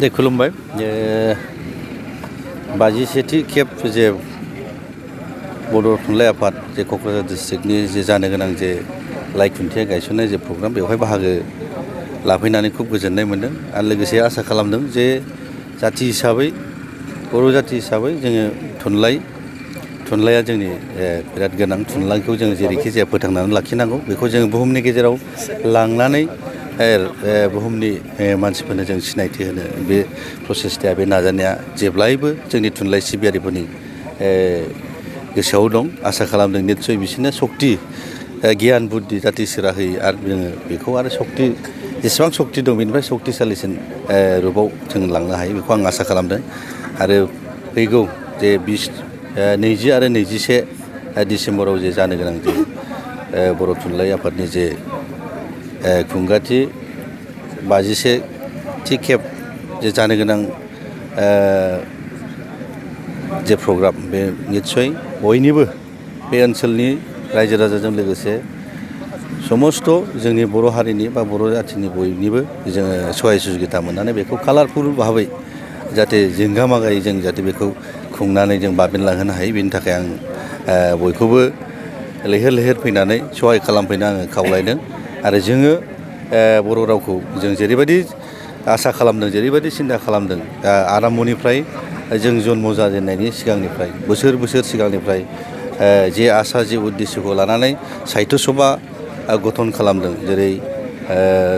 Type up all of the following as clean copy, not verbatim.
दे खुलुमबाय बाजिसेथि खेब जे बड' थुनलाइ आफाद जे क'क्राझार डिस्ट्रिक्टनि जे जानो गोनां जे लाइ खुन्थिया गायसननाय जे प्रग्राम बेवहाय बाहागो लाफैनानै खुब गोजोननाय मोन्दों आरो लोगोसे आसा खालामदों जे जाथि हिसाबै बर' जाथि हिसाबै जोङो थुनलाइया जोंनि बिराद गोनां थुनलाइखौ जों जेरैखि जाया फोथांनानै लाखिनांगौ बेखौ जों बुहुमनि गेजेराव लांनानै बुहुमनि मानसिफोरनो जों सिनायथि होनो बे प्रसेसटाया बे नाजानाया जेब्लायबो जोंनि थुनलाइ सिबियारिफोरनि गोसोआव दं आसा खालामदों निस्सय बिसोरनो सक्ति गियान बुद्धि जाथि सोरा होयो आरो जोङो बेखौ आरो सक्ति जेसेबां सक्ति दं बेनिफ्राय सक्तिसालिसिन रुपाव जों लांनो हायो बेखौ आं आसा खालामदों आरो फैगौ जे 20 आरो 21 डिसेम्बराव जे जानो गोनां जे बर' थुनलाइ आफादनि जे खुंगाथि 51थि खेब जे जानो गोनां जे प्रग्राम बे निस्सय बयनिबो बे ओनसोलनि रायजो राजाजों लोगोसे समस्त जोंनि बर' हारिनि बा बर' जाथिनि बयनिबो जोङो सहाय सुजुगिता मोननानै बेखौ कालारफुल भाबै जाहाथे जोंगा मागायै जों जाहाथे बेखौ खुंनानै जों बाबेनलांहोनो हायो बेनि थाखाय आं बयखौबो लैहोर लैहोर फैनानै सहाय खालामफैनो आङो खावलायदों आरो जोङो बर' रावखौ जों जेरैबायदि आसा खालामदों जेरैबायदि सिन्था खालामदों आराम्भनिफ्राय जों जन्म जाजेननायनि सिगांनिफ्राय बोसोर सिगांनिफ्राय जे आसा जे उद्देश्यखौ लानानै साहित्य सभा गठन खालामदों जेरै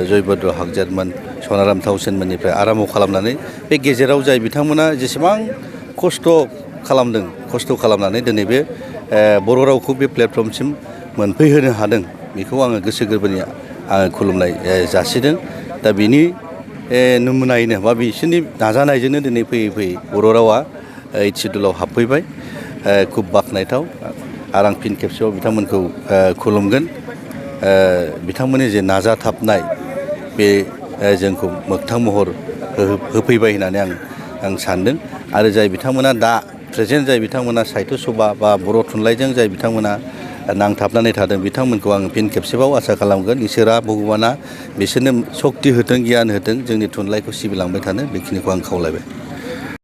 जयभद्र हागजादमोन सनाराम थाउसेनमोननिफ्राय आराम्भ खालामनानै बे गेजेराव जाय बिथांमोना जेसेबां खस्थ' खालामनानै दिनै बे बर' रावखौ बे प्लेटफर्मसिम मोनफैहोनो हादों बेखौ आङो गोसो गोरबोनि आङो खुलुमनाय जासिदों दा बिनि नमुनायैनो बा बिसोरनि नाजानायजोंनो दिनै फैयै बर' रावा 8th सिडुलाव हाबफैबाय खुब बाख्नायथाव आरो आं फिन खेबसेबाव बिथांमोनखौ खुलुमगोन बिथांमोननि जे नाजाथाबनाय बे जोंखौ मोगथां महर होफैबाय होननानै आं सानदों आरो जाय बिथांमोना दा प्रेजेन्ट जाय बिथांमोना साहित्य सभा बा बर' थुनलाइजों जाय बिथांमोना नांथाबनानै थादों बिथांमोनखौ आं फिन खेबसेबाव आसा खालामगोन इसोरा भगबाना बिसोरनो सक्ति होथों गियान होथों जोंनि थुनलाइखौ सिबिलांबाय थानो बेखिनिखौ आं खावलायबाय